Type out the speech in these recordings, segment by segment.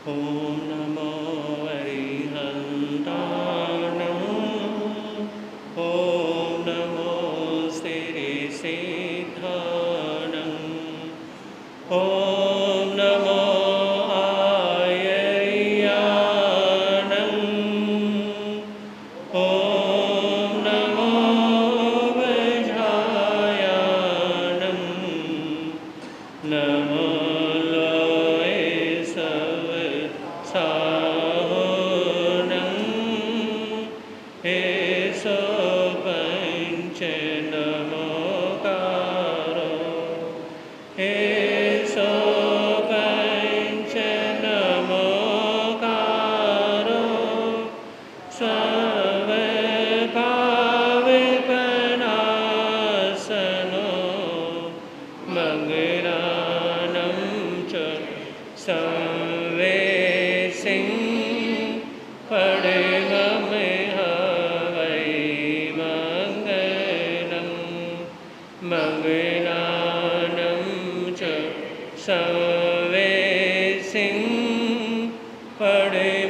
ॐ नमो अरिहन्ताणं ॐ नमो सिरिसिद्धाणं ॐ नमो आयर्याणं ॐ नमो वज्रायाणं नमो साहुनं एषो पञ्च नमोकारो एषो पञ्च नमोकारो सर्वपापविनाशनो मङ्गलानं च मङ्गलानं च सर्वेसिं परममहवै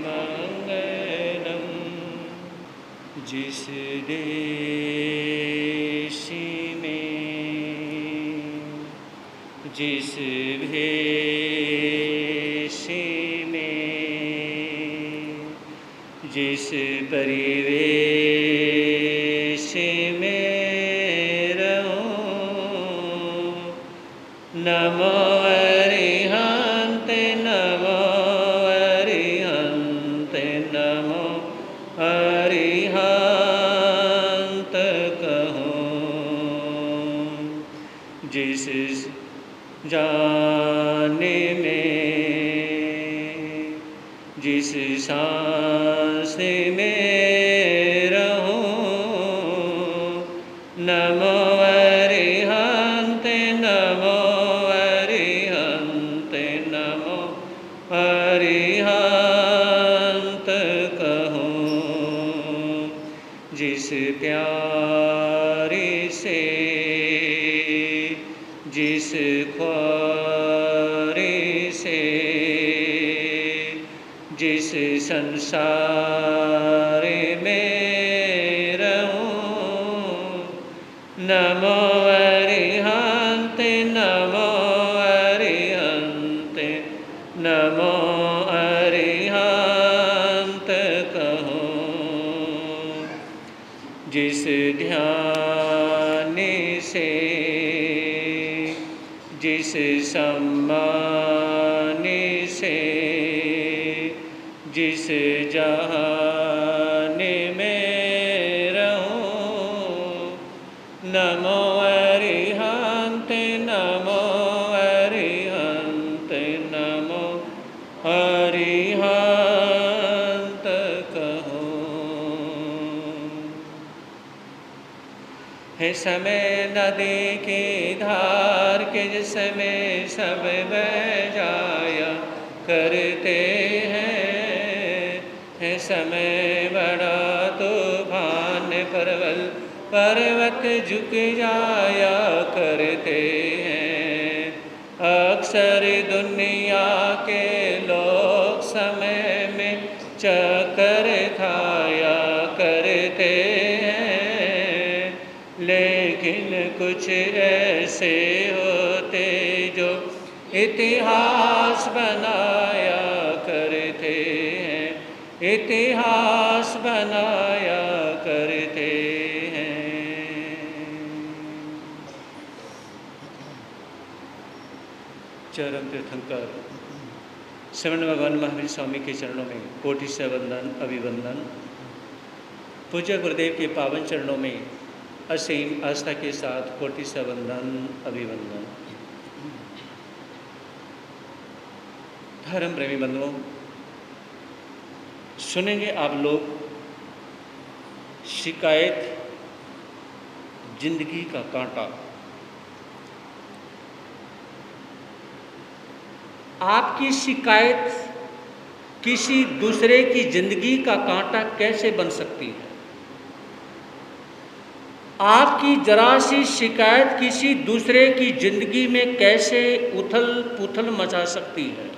मङ्गलम्। जिस देश में जिस भेष में जिस परिवेश में रहूं नमो अरिहंत नमो अरिहंत नमो अरिहंत कहूं। जिस जाने में जिस सांस में रहूं नमो अरिहंत नमो अरिहंत नमो अरिहंत कहूं। जिस प्यारे से जिस ख्वारे से जिस संसार में रहूं नमो अरिहंत नमो अरिहंत नमो अरिहंत कहूं। जिस ध्यान से जिस सम्मान से जिस जहान में रहूं नमो अरिहंत नमो अरिहंत नमो अरिहंत कहूं। है समय नदी की धार के जिसमें सब बह जाया करते हैं। है समय बड़ा तूफान परवल पर्वत झुक जाया करते हैं। अक्सर दुनिया के लोग समय में चक्कर खाया करते हैं। लेकिन कुछ ऐसे होते जो इतिहास बनाया करते हैं इतिहास बनाया करते हैं। चरम तीर्थंकर श्रवण भगवान महावीर स्वामी के चरणों में कोटि से वंदन अभिवंदन। पूज्य गुरुदेव के पावन चरणों में असीम आस्था के साथ कोटि से वंदन अभिवंदन। धर्म प्रेमी बंधुओं, सुनेंगे आप लोग शिकायत जिंदगी का कांटा। आपकी शिकायत किसी दूसरे की जिंदगी का कांटा कैसे बन सकती है? आपकी जरा सी शिकायत किसी दूसरे की जिंदगी में कैसे उथल पुथल मचा सकती है।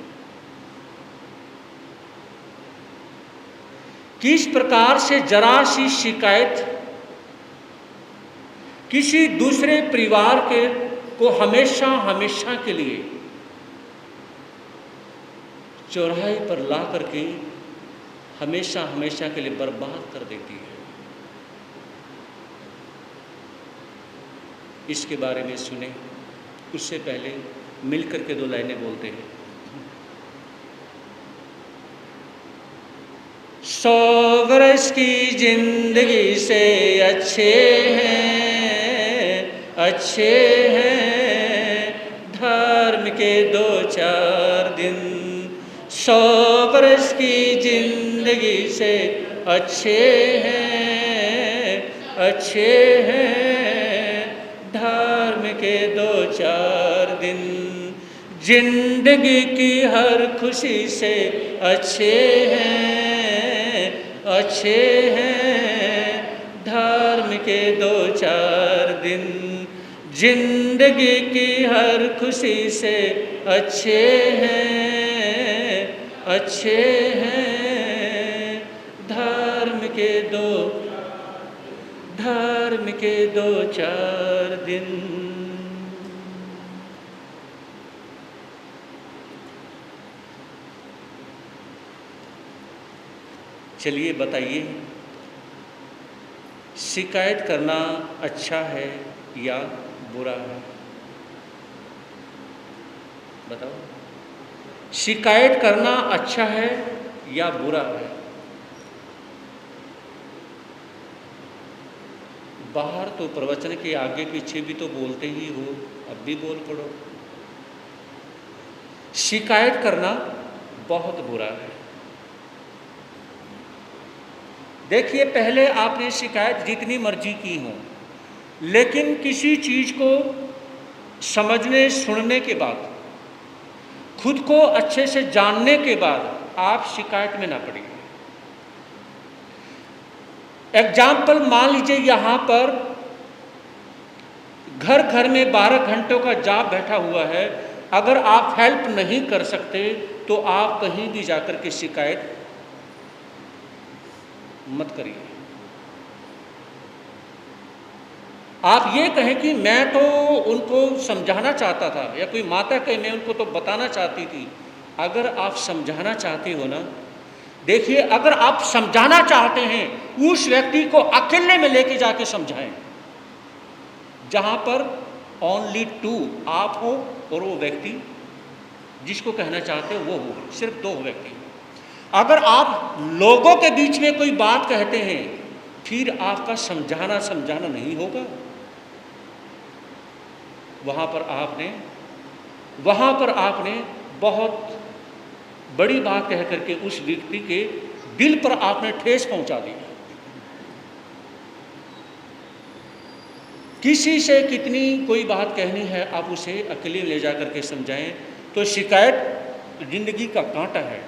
किस प्रकार से जरा सी शिकायत किसी दूसरे परिवार के को हमेशा हमेशा के लिए चौराहे पर ला करके हमेशा हमेशा के लिए बर्बाद कर देती है। इसके बारे में सुने, उससे पहले मिलकर के 2 लाइनें बोलते हैं। 100 वर्ष की जिंदगी से अच्छे हैं धर्म के 2-4 दिन। 100 वर्ष की जिंदगी से अच्छे हैं धर्म के 2-4 दिन। जिंदगी की हर खुशी से अच्छे हैं धर्म के 2-4 दिन। जिंदगी की हर खुशी से अच्छे हैं धर्म के 2-4 दिन। चलिए बताइए, शिकायत करना अच्छा है या बुरा है? बताओ, शिकायत करना अच्छा है या बुरा है? बाहर तो प्रवचन के आगे पीछे भी तो बोलते ही हो, अब भी बोल पड़ो। शिकायत करना बहुत बुरा है। देखिए, पहले आपने शिकायत जितनी मर्जी की हो, लेकिन किसी चीज को समझने सुनने के बाद, खुद को अच्छे से जानने के बाद आप शिकायत में ना पड़िए। एग्जाम्पल मान लीजिए, यहाँ पर घर घर में 12 घंटों का जाप बैठा हुआ है। अगर आप हेल्प नहीं कर सकते तो आप कहीं भी जाकर के शिकायत मत करिए। आप ये कहें कि मैं तो उनको समझाना चाहता था, या कोई माता कहे मैं उनको तो बताना चाहती थी। अगर आप समझाना चाहते हो ना, देखिए, अगर आप समझाना चाहते हैं, उस व्यक्ति को अकेले में लेके जाके समझाएं, जहां पर ओनली 2 आप हो और वो व्यक्ति जिसको कहना चाहते हो वो हो, सिर्फ 2 व्यक्ति। अगर आप लोगों के बीच में कोई बात कहते हैं, फिर आपका समझाना नहीं होगा। वहां पर आपने बहुत बड़ी बात कह करके उस व्यक्ति के दिल पर आपने ठेस पहुंचा दी। किसी से कितनी कोई बात कहनी है, आप उसे अकेले ले जाकर के समझाएं। तो शिकायत जिंदगी का कांटा है,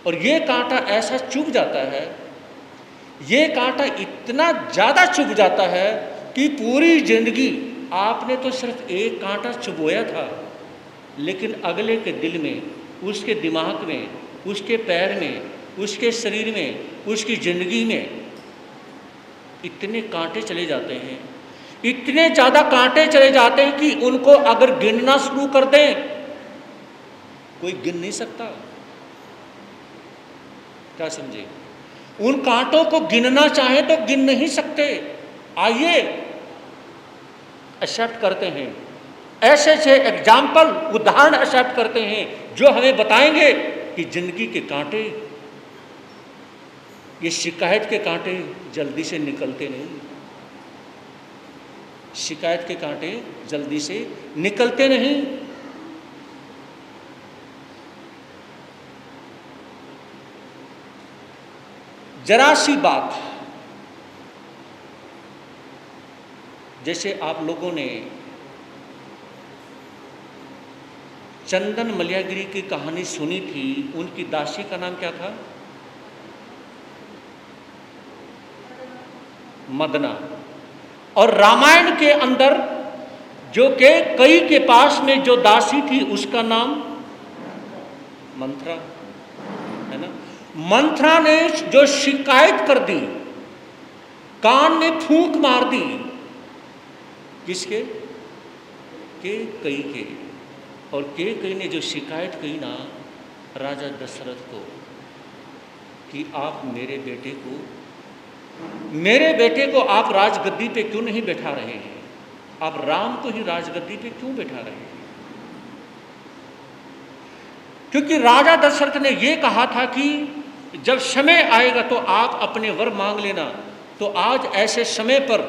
और ये कांटा ऐसा चुभ जाता है, ये कांटा इतना ज़्यादा चुभ जाता है कि पूरी जिंदगी आपने तो सिर्फ एक कांटा चुभोया था, लेकिन अगले के दिल में, उसके दिमाग में, उसके पैर में, उसके शरीर में, उसकी ज़िंदगी में इतने कांटे चले जाते हैं, इतने ज़्यादा कांटे चले जाते हैं कि उनको अगर गिनना शुरू कर दें, कोई गिन नहीं सकता। क्या समझे? उन कांटों को गिनना चाहे तो गिन नहीं सकते। आइए एक्सेप्ट करते हैं, ऐसे एग्जाम्पल, उदाहरण एक्सेप्ट करते हैं जो हमें बताएंगे कि जिंदगी के कांटे, ये शिकायत के कांटे जल्दी से निकलते नहीं। शिकायत के कांटे जल्दी से निकलते नहीं। जरा सी बात, जैसे आप लोगों ने चंदन मलयागिरी की कहानी सुनी थी, उनकी दासी का नाम क्या था? मदना। और रामायण के अंदर जो के कई के पास में जो दासी थी उसका नाम मंथरा है ना। मंथरा ने जो शिकायत कर दी, कान में फूंक मार दी, किसके? के कई के। और के कई ने जो शिकायत की ना राजा दशरथ को कि आप मेरे बेटे को आप राजगद्दी पे क्यों नहीं बैठा रहे हैं, आप राम को ही राजगद्दी पे क्यों बैठा रहे हैं? क्योंकि राजा दशरथ ने यह कहा था कि जब समय आएगा तो आप अपने वर मांग लेना। तो आज ऐसे समय पर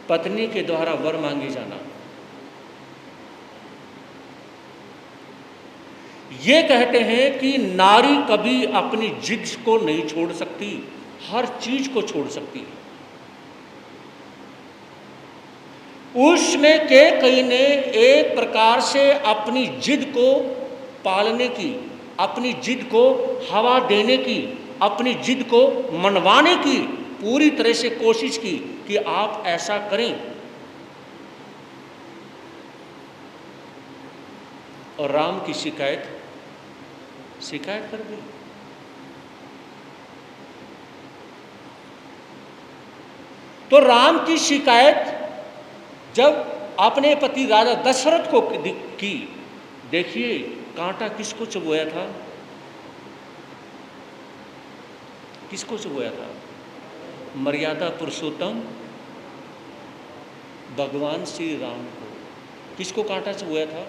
पत्नी के द्वारा वर मांगे जाना, ये कहते हैं कि नारी कभी अपनी जिद को नहीं छोड़ सकती, हर चीज को छोड़ सकती है। उसमें के कई ने एक प्रकार से अपनी जिद को पालने की, अपनी जिद को हवा देने की, अपनी जिद को मनवाने की पूरी तरह से कोशिश की कि आप ऐसा करें। और राम की शिकायत कर दी। तो राम की शिकायत जब अपने पति राजा दशरथ को की, देखिए कांटा किसको चुभोया था? किसको चुभोया था? मर्यादा पुरुषोत्तम भगवान श्री राम को। किसको कांटा चुभोया था?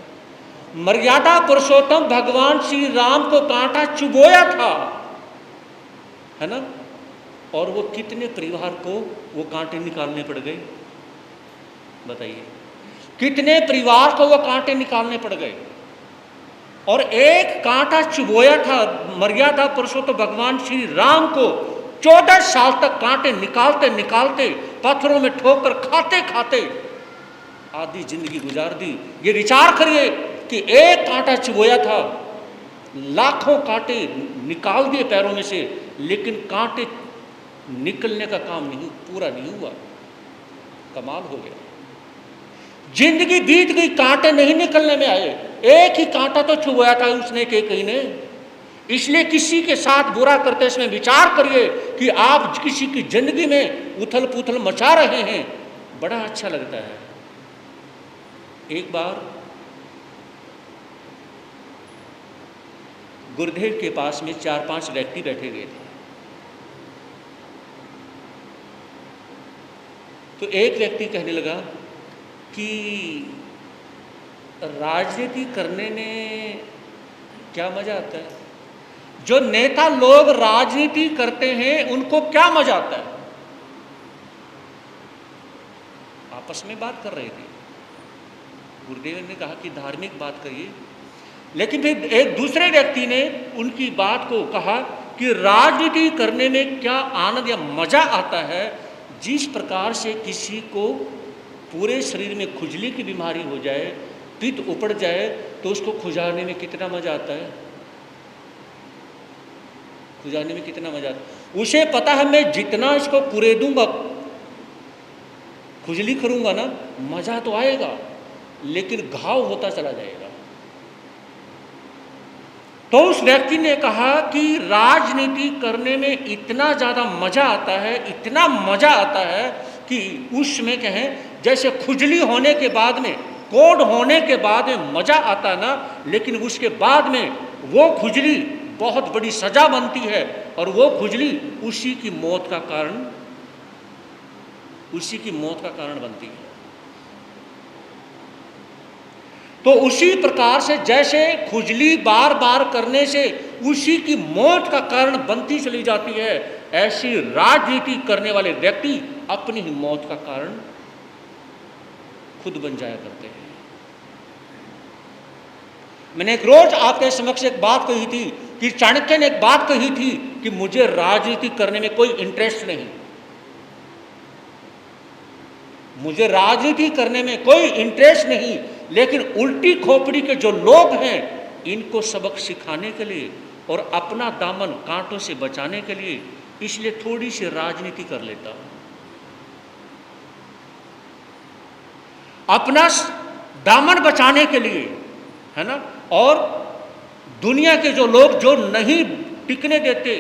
मर्यादा पुरुषोत्तम भगवान श्री राम को कांटा चुभोया था, है ना। और वो कितने परिवार को वो कांटे निकालने पड़ गए? बताइए, कितने परिवार को वो कांटे निकालने पड़ गए? और एक कांटा चुभोया था मर्यादा पुरुषोत्तम भगवान श्री राम को। 14 साल तक कांटे निकालते निकालते, पत्थरों में ठोकर खाते खाते आधी जिंदगी गुजार दी। ये विचार करिए कि एक कांटा चुभोया था, लाखों कांटे निकाल दिए पैरों में से, लेकिन कांटे निकलने का काम पूरा नहीं हुआ। कमाल हो गया। जिंदगी बीत गई, कांटे नहीं निकलने में आए। एक ही कांटा तो चुभोया था उसने के कहीं ने। इसलिए किसी के साथ बुरा करते इसमें विचार करिए कि आप किसी की जिंदगी में उथल पुथल मचा रहे हैं, बड़ा अच्छा लगता है। एक बार गुरुदेव के पास में 4-5 व्यक्ति बैठे हुए थे। तो एक व्यक्ति कहने लगा कि राजनीति करने में क्या मजा आता है? जो नेता लोग राजनीति करते हैं उनको क्या मजा आता है? आपस में बात कर रहे थे। गुरुदेव ने कहा कि धार्मिक बात करिए, लेकिन फिर एक दूसरे व्यक्ति ने उनकी बात को कहा कि राजनीति करने में क्या आनंद या मजा आता है। जिस प्रकार से किसी को पूरे शरीर में खुजली की बीमारी हो जाए, पित्त उपड़ जाए, तो उसको खुजाने में कितना मजा आता है? खुजाने में कितना मजा आता है? उसे पता है मैं जितना इसको कुरेदूंगा, खुजली करूंगा ना, मजा तो आएगा, लेकिन घाव होता चला जाएगा। तो उस व्यक्ति ने कहा कि राजनीति करने में इतना ज़्यादा मजा आता है, इतना मजा आता है कि उसमें कहें जैसे खुजली होने के बाद में, कोढ़ होने के बाद में मजा आता है ना, लेकिन उसके बाद में वो खुजली बहुत बड़ी सजा बनती है, और वो खुजली उसी की मौत का कारण बनती है। तो उसी प्रकार से जैसे खुजली बार बार करने से उसी की मौत का कारण बनती चली जाती है, ऐसी राजनीति करने वाले व्यक्ति अपनी ही मौत का कारण खुद बन जाया करते हैं। मैंने एक रोज आपके समक्ष एक बात कही थी कि चाणक्य ने एक बात कही थी कि मुझे राजनीति करने में कोई इंटरेस्ट नहीं, मुझे राजनीति करने में कोई इंटरेस्ट नहीं, लेकिन उल्टी खोपड़ी के जो लोग हैं इनको सबक सिखाने के लिए और अपना दामन कांटों से बचाने के लिए इसलिए थोड़ी सी राजनीति कर लेता हूं। अपना दामन बचाने के लिए, है ना। और दुनिया के जो लोग जो नहीं टिकने देते,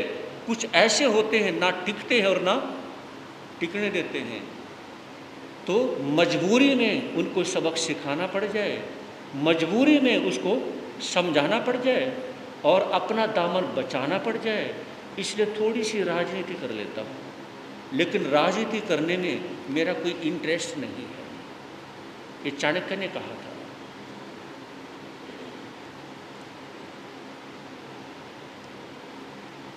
कुछ ऐसे होते हैं ना टिकते हैं और ना टिकने देते हैं, तो मजबूरी में उनको सबक सिखाना पड़ जाए, मजबूरी में उसको समझाना पड़ जाए और अपना दामन बचाना पड़ जाए, इसलिए थोड़ी सी राजनीति कर लेता हूँ। लेकिन राजनीति करने में मेरा कोई इंटरेस्ट नहीं है, ये चाणक्य ने कहा था।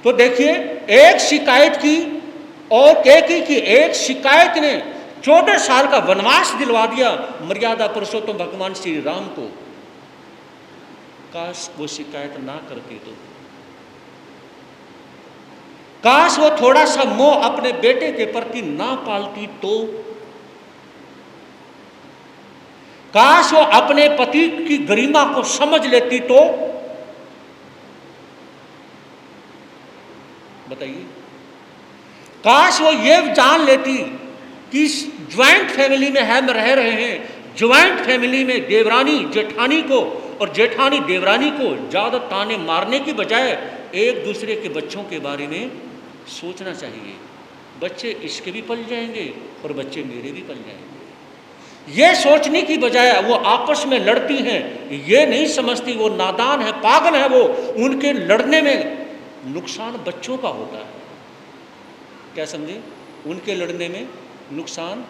तो देखिए, एक शिकायत की और कैकेयी की एक शिकायत ने 14 साल का वनवास दिलवा दिया मर्यादा पुरुषोत्तम भगवान श्री राम को। काश वो शिकायत ना करती तो, काश वो थोड़ा सा मोह अपने बेटे के प्रति ना पालती तो, काश वो अपने पति की गरिमा को समझ लेती तो। बताइए, काश वो ये जान लेती कि ज्वाइंट फैमिली में हम रह रहे हैं, ज्वाइंट फैमिली में देवरानी जेठानी को और जेठानी देवरानी को ज़्यादा ताने मारने की बजाय एक दूसरे के बच्चों के बारे में सोचना चाहिए। बच्चे इसके भी पल जाएंगे और बच्चे मेरे भी पल जाएंगे। ये सोचने की बजाय वो आपस में लड़ती हैं, ये नहीं समझती वो नादान है, पागल है वो, उनके लड़ने में नुकसान बच्चों का होता है। क्या समझे? उनके लड़ने में नुकसान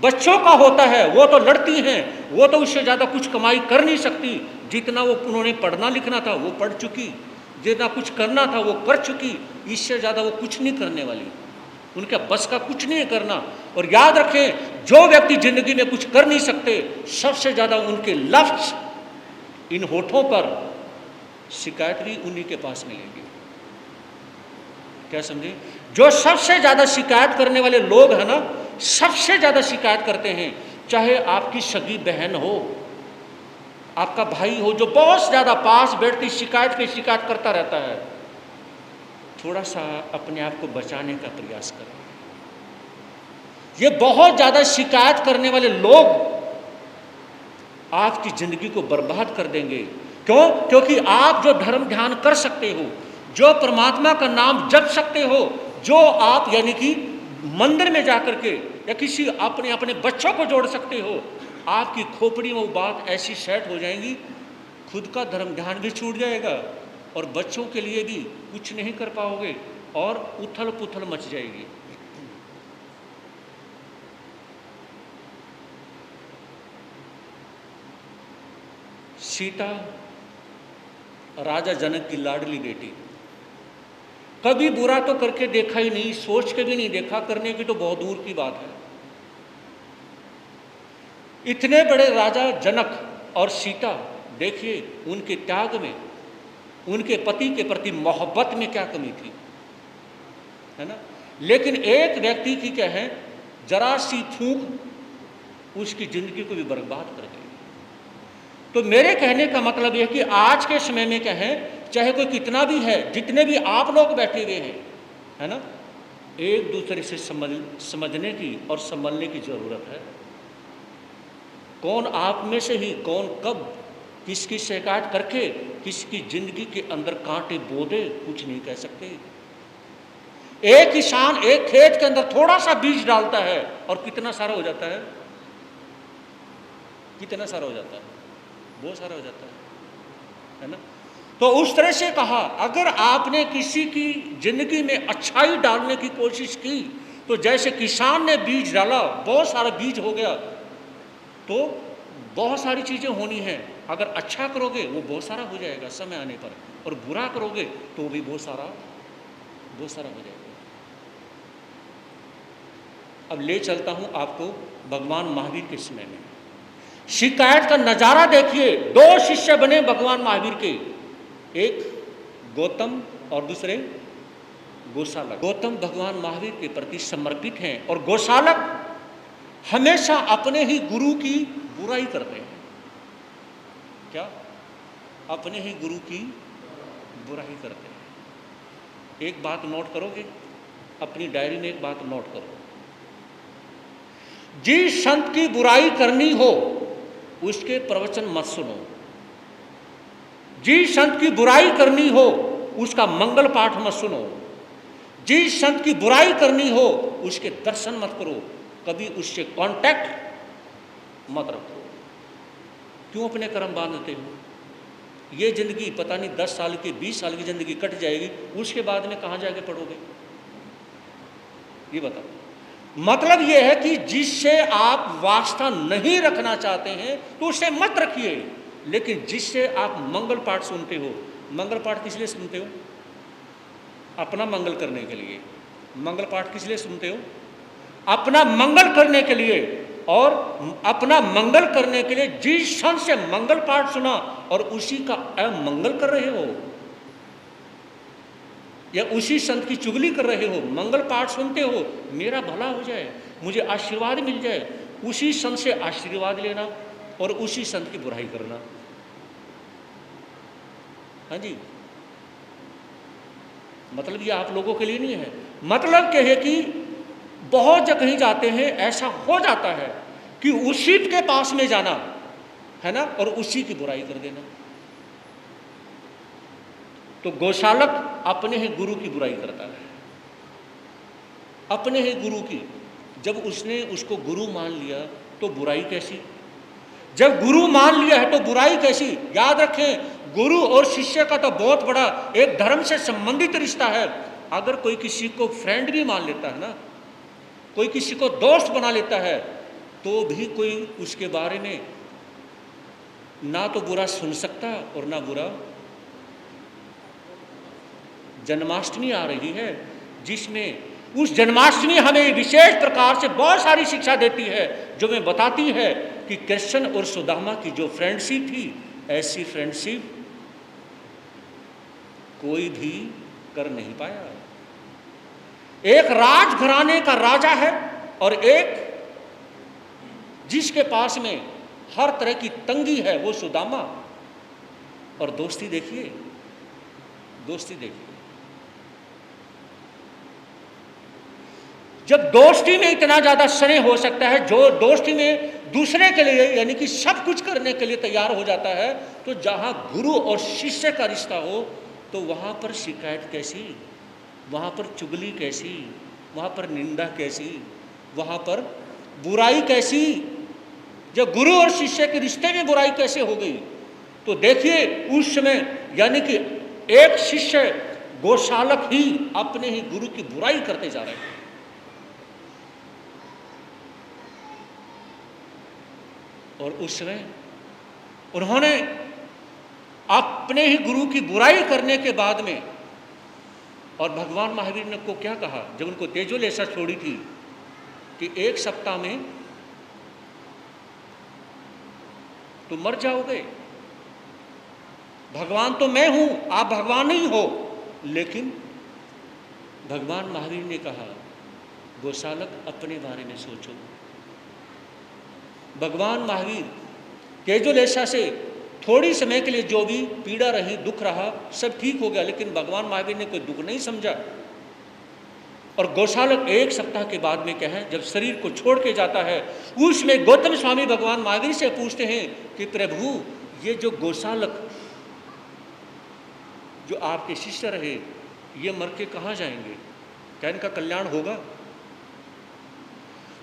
बच्चों का होता है। वो तो लड़ती हैं, वो तो उससे ज़्यादा कुछ कमाई कर नहीं सकती। जितना वो उन्होंने पढ़ना लिखना था वो पढ़ चुकी, जितना कुछ करना था वो कर चुकी, इससे ज़्यादा वो कुछ नहीं करने वाली। उनके बस का कुछ नहीं है करना। और याद रखें, जो व्यक्ति जिंदगी में कुछ कर नहीं सकते, सबसे ज़्यादा उनके लफ्ज़ इन होठों पर शिकायत भी उन्हीं के पास मिलेंगी। क्या समझे? जो सबसे ज़्यादा शिकायत करने वाले लोग हैं ना, सबसे ज़्यादा शिकायत करते हैं, चाहे आपकी सगी बहन हो, आपका भाई हो, जो बहुत ज़्यादा पास बैठती शिकायत पे शिकायत करता रहता है, थोड़ा सा अपने आप को बचाने का प्रयास करें। ये बहुत ज़्यादा शिकायत करने वाले लोग आपकी ज़िंदगी को बर्बाद कर देंगे। क्यों? क्योंकि आप जो धर्म ध्यान कर सकते हो, जो परमात्मा का नाम जप सकते हो, जो आप यानी कि मंदिर में जाकर के या किसी अपने बच्चों को जोड़ सकते हो, आपकी खोपड़ी में वो बात ऐसी सेट हो जाएंगी, खुद का धर्म ध्यान भी छूट जाएगा और बच्चों के लिए भी कुछ नहीं कर पाओगे और उथल पुथल मच जाएगी। सीता राजा जनक की लाडली बेटी, कभी बुरा तो करके देखा ही नहीं, सोच के भी नहीं देखा, करने की तो बहुत दूर की बात है। इतने बड़े राजा जनक और सीता, देखिए उनके त्याग में, उनके पति के प्रति मोहब्बत में क्या कमी थी, है ना। लेकिन एक व्यक्ति की क्या है, जरा सी फूंक उसकी जिंदगी को भी बर्बाद कर दी। तो मेरे कहने का मतलब यह कि आज के समय में क्या है, चाहे कोई कितना भी है, जितने भी आप लोग बैठे हुए हैं, है ना, एक दूसरे से समझने की और संभलने की जरूरत है। कौन आप में से ही कौन कब किसकी शिकायत करके किसकी जिंदगी के अंदर कांटे बो दे, कुछ नहीं कह सकते। एक किसान एक खेत के अंदर थोड़ा सा बीज डालता है और कितना सारा हो जाता है, कितना सारा हो जाता है, बहुत सारा हो जाता है ना। तो उस तरह से कहा, अगर आपने किसी की जिंदगी में अच्छाई डालने की कोशिश की, तो जैसे किसान ने बीज डाला, बहुत सारा बीज हो गया, तो बहुत सारी चीज़ें होनी हैं। अगर अच्छा करोगे वो बहुत सारा हो जाएगा समय आने पर, और बुरा करोगे तो भी बहुत सारा हो जाएगा। अब ले चलता हूँ आपको भगवान महावीर के समय में। शिकायत का नज़ारा देखिए। 2 शिष्य बने भगवान महावीर के, एक गौतम और दूसरे गोसालक। गौतम भगवान महावीर के प्रति समर्पित हैं और गोसालक हमेशा अपने ही गुरु की बुराई करते हैं। क्या? अपने ही गुरु की बुराई करते हैं। एक बात नोट करोगे, अपनी डायरी में एक बात नोट करो, जिस संत की बुराई करनी हो उसके प्रवचन मत सुनो, जिस संत की बुराई करनी हो उसका मंगल पाठ मत सुनो, जिस संत की बुराई करनी हो उसके दर्शन मत करो, कभी उससे कांटेक्ट मत रखो। क्यों अपने कर्म बांधते हो? ये जिंदगी पता नहीं 10 साल की 20 साल की जिंदगी कट जाएगी, उसके बाद में कहाँ जाके पढ़ोगे? ये बताओ। मतलब ये है कि जिससे आप वास्ता नहीं रखना चाहते हैं तो उससे मत रखिए, लेकिन जिससे आप मंगल पाठ सुनते हो, मंगल पाठ किस लिए सुनते हो? अपना मंगल करने के लिए। मंगल पाठ किस लिए सुनते हो? अपना मंगल करने के लिए। और अपना मंगल करने के लिए जिस संत से मंगल पाठ सुना और उसी का अमंगल कर रहे हो, या उसी संत की चुगली कर रहे हो, मंगल पाठ सुनते हो, मेरा भला हो जाए, मुझे आशीर्वाद मिल जाए, उसी संत से आशीर्वाद लेना और उसी संत की बुराई करना। हाँ जी, मतलब ये आप लोगों के लिए नहीं है। मतलब क्या है कि बहुत जगह जाते हैं, ऐसा हो जाता है कि उसी के पास में जाना है ना, और उसी की बुराई कर देना। तो गौशालक अपने ही गुरु की बुराई करता है, अपने ही गुरु की। जब उसने उसको गुरु मान लिया तो बुराई कैसी? जब गुरु मान लिया है तो बुराई कैसी? याद रखें, गुरु और शिष्य का तो बहुत बड़ा एक धर्म से संबंधित रिश्ता है। अगर कोई किसी को फ्रेंड भी मान लेता है ना, कोई किसी को दोस्त बना लेता है, तो भी कोई उसके बारे में ना तो बुरा सुन सकता और ना बुरा। जन्माष्टमी आ रही है, जिसमें उस जन्माष्टमी हमें विशेष प्रकार से बहुत सारी शिक्षा देती है, जो हमें बताती है कि कृष्ण और सुदामा की जो फ्रेंडशिप थी, ऐसी फ्रेंडशिप कोई भी कर नहीं पाया। एक राजघराने का राजा है और एक जिसके पास में हर तरह की तंगी है, वो सुदामा। और दोस्ती देखिए, दोस्ती देखिए। जब दोस्ती में इतना ज्यादा स्नेह हो सकता है, जो दोस्ती में दूसरे के लिए यानी कि सब कुछ करने के लिए तैयार हो जाता है, तो जहां गुरु और शिष्य का रिश्ता हो तो वहां पर शिकायत कैसी, वहां पर चुगली कैसी, वहां पर निंदा कैसी, वहां पर बुराई कैसी? जब गुरु और शिष्य के रिश्ते में बुराई कैसे हो गई? तो देखिए उस समय यानी कि एक शिष्य गौशालक ही अपने ही गुरु की बुराई करते जा रहे हैं। और उस समय उन्होंने अपने ही गुरु की बुराई करने के बाद में, और भगवान महावीर ने को क्या कहा जब उनको तेजोलेशा छोड़ी थी, कि 1 सप्ताह में तो मर जाओगे। भगवान तो मैं हूं, आप भगवान नहीं हो। लेकिन भगवान महावीर ने कहा, गौशालक अपने बारे में सोचो। भगवान महावीर तेजोलेशा से थोड़ी समय के लिए जो भी पीड़ा रही, दुख रहा, सब ठीक हो गया, लेकिन भगवान महावीर ने कोई दुख नहीं समझा। और गौशालक 1 सप्ताह के बाद में क्या है, जब शरीर को छोड़ के जाता है, उसमें गौतम स्वामी भगवान महावीर से पूछते हैं कि प्रभु, ये जो गौशालक जो आपके शिष्य रहे, ये मर के कहाँ जाएंगे? क्या इनका कल्याण होगा?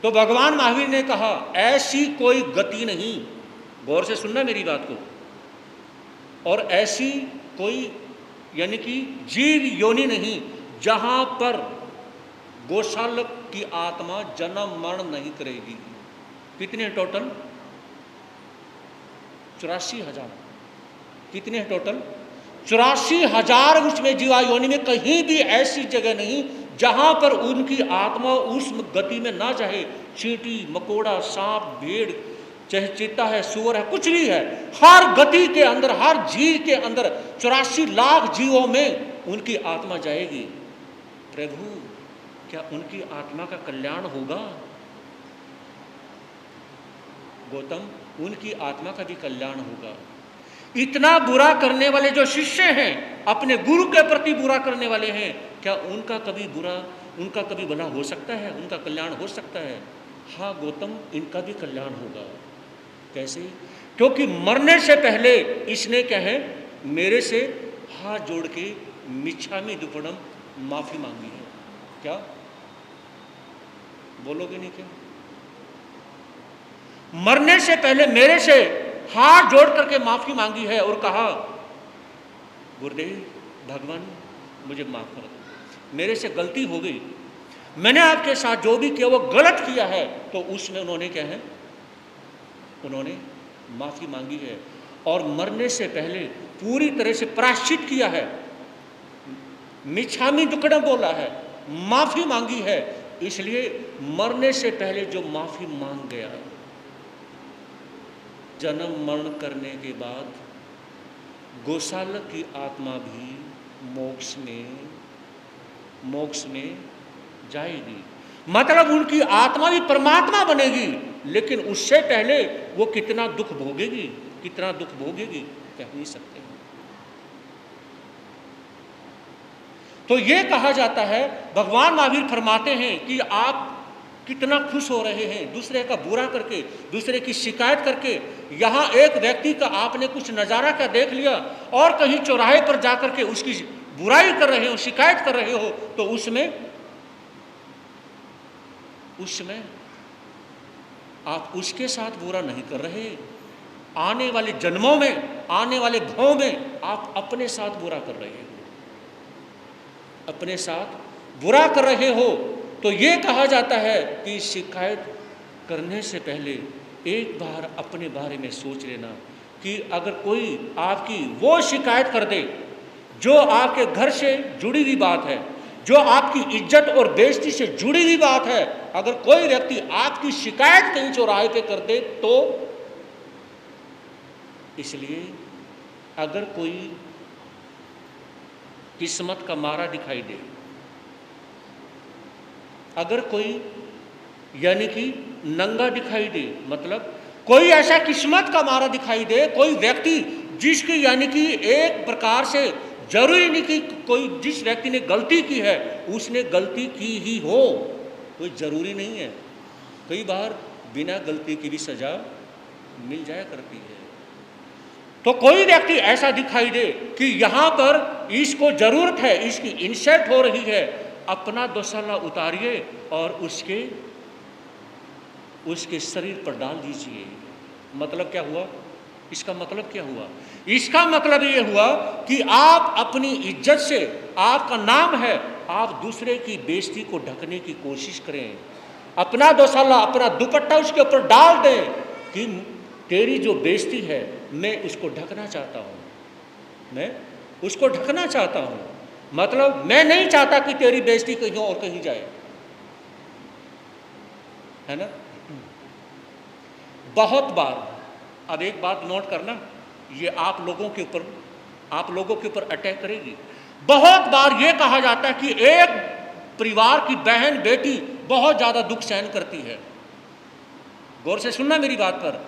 तो भगवान महावीर ने कहा, ऐसी कोई गति नहीं, गौर से सुनना मेरी बात को, और ऐसी कोई यानी कि जीव योनि नहीं जहां पर गौशालक की आत्मा जन्म मरण नहीं करेगी। कितने टोटल? 84,000। कितने टोटल? 84,000। उसमें जीवा योनि में कहीं भी ऐसी जगह नहीं जहां पर उनकी आत्मा उस गति में ना जाए। चींटी, मकोड़ा, सांप, भेड़, चाहे चीता है, सुअर है, कुछ भी है, हर गति के अंदर, हर जीव के अंदर 84 लाख जीवों में उनकी आत्मा जाएगी। प्रभु, क्या उनकी आत्मा का कल्याण होगा? गौतम, उनकी आत्मा का भी कल्याण होगा। इतना बुरा करने वाले जो शिष्य हैं, अपने गुरु के प्रति बुरा करने वाले हैं, क्या उनका कभी भला हो सकता है? उनका कल्याण हो सकता है? हाँ गौतम, इनका भी कल्याण होगा। कैसे? क्योंकि मरने से पहले इसने क्या है, मेरे से हाथ जोड़ के मिच्छामि दुक्कडम माफी मांगी है। क्या बोलोगे? नहीं क्या? मरने से पहले मेरे से हाथ जोड़ करके माफी मांगी है और कहा, गुरुदेव भगवान मुझे माफ कर दो, मेरे से गलती हो गई, मैंने आपके साथ जो भी किया वो गलत किया है। तो उसमें उन्होंने क्या है, उन्होंने माफी मांगी है और मरने से पहले पूरी तरह से प्रायश्चित किया है, मिच्छामि दुक्कडम बोला है, माफी मांगी है। इसलिए मरने से पहले जो माफी मांग गया, जन्म मरण करने के बाद गोशाला की आत्मा भी मोक्ष में जाएगी। मतलब उनकी आत्मा भी परमात्मा बनेगी, लेकिन उससे पहले वो कितना दुख भोगेगी, कह नहीं सकते। तो ये कहा जाता है, भगवान महावीर फरमाते हैं कि आप कितना खुश हो रहे हैं दूसरे का बुरा करके, दूसरे की शिकायत करके। यहाँ एक व्यक्ति का आपने कुछ नज़ारा का देख लिया और कहीं चौराहे पर जाकर के उसकी बुराई कर रहे हो, शिकायत कर रहे हो, तो उसमें आप उसके साथ बुरा नहीं कर रहे, आने वाले जन्मों में, आने वाले भाव में आप अपने साथ बुरा कर रहे हो, अपने साथ बुरा कर रहे हो। तो ये कहा जाता है कि शिकायत करने से पहले एक बार अपने बारे में सोच लेना कि अगर कोई आपकी वो शिकायत कर दे जो आपके घर से जुड़ी हुई बात है, जो आपकी इज्जत और बेइज्जती से जुड़ी हुई बात है, अगर कोई व्यक्ति आपकी शिकायत कहीं चौराहे पे कर दे तो, इसलिए अगर कोई किस्मत का मारा दिखाई दे, अगर कोई यानी कि नंगा दिखाई दे, मतलब कोई ऐसा किस्मत का मारा दिखाई दे, कोई व्यक्ति जिसकी यानी कि एक प्रकार से जरूरी नहीं कि कोई जिस व्यक्ति ने गलती की है उसने गलती की ही हो, कोई जरूरी नहीं है, कई बार बिना गलती की भी सजा मिल जाया करती है। तो कोई व्यक्ति ऐसा दिखाई दे कि यहाँ पर इसको जरूरत है, इसकी इंसल्ट हो रही है, अपना दोसाला उतारिए और उसके शरीर पर डाल दीजिए। मतलब क्या हुआ? इसका मतलब क्या हुआ? इसका मतलब ये हुआ कि आप अपनी इज्जत से, आपका नाम है, आप दूसरे की बेइज्जती को ढकने की कोशिश करें, अपना दोसाला, अपना दुपट्टा उसके ऊपर डाल दें कि तेरी जो बेइज्जती है मैं उसको ढकना चाहता हूँ, मैं उसको ढकना चाहता हूँ। मतलब मैं नहीं चाहता कि तेरी बेइज्जती कहीं और कहीं जाए, है ना। बहुत बार, अब एक बात नोट करना, ये आप लोगों के ऊपर अटैक करेगी। बहुत बार ये कहा जाता है कि एक परिवार की बहन बेटी बहुत ज़्यादा दुख सहन करती है। गौर से सुनना मेरी बात पर,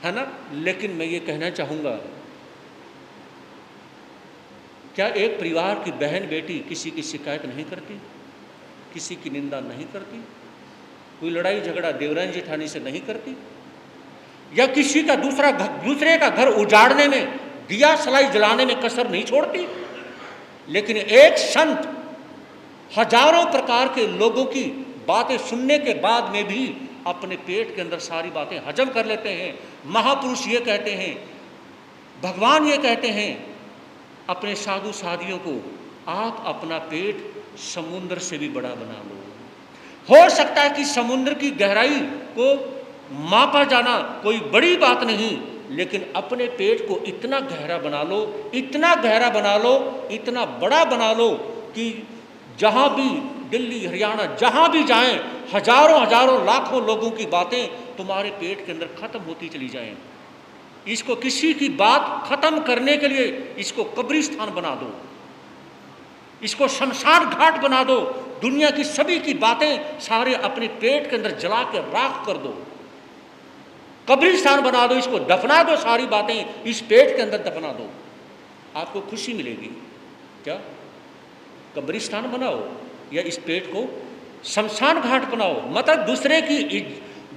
है ना। लेकिन मैं ये कहना चाहूँगा, क्या एक परिवार की बहन बेटी किसी की शिकायत नहीं करती, किसी की निंदा नहीं करती, कोई लड़ाई झगड़ा देवरानी जेठानी से नहीं करती, या किसी का दूसरे का घर उजाड़ने में, दिया सलाई जलाने में कसर नहीं छोड़ती। लेकिन एक संत हजारों प्रकार के लोगों की बातें सुनने के बाद में भी अपने पेट के अंदर सारी बातें हजम कर लेते हैं। महापुरुष ये कहते हैं, भगवान ये कहते हैं अपने साधु साधियों को, आप अपना पेट समुद्र से भी बड़ा बना लो। हो सकता है कि समुद्र की गहराई को मापा जाना कोई बड़ी बात नहीं, लेकिन अपने पेट को इतना गहरा बना लो, इतना गहरा बना लो, इतना बड़ा बना लो कि जहाँ भी, दिल्ली हरियाणा जहाँ भी जाएं, हजारों लाखों लोगों की बातें तुम्हारे पेट के अंदर खत्म होती चली जाएं। इसको किसी की बात खत्म करने के लिए इसको कब्रिस्तान बना दो, इसको शमशान घाट बना दो, दुनिया की सभी की बातें सारे अपने पेट के अंदर जला के राख कर दो, कब्रिस्तान बना दो, इसको दफना दो, सारी बातें इस पेट के अंदर दफना दो, आपको खुशी मिलेगी। क्या कब्रिस्तान बनाओ या इस पेट को शमशान घाट बनाओ, मतलब दूसरे की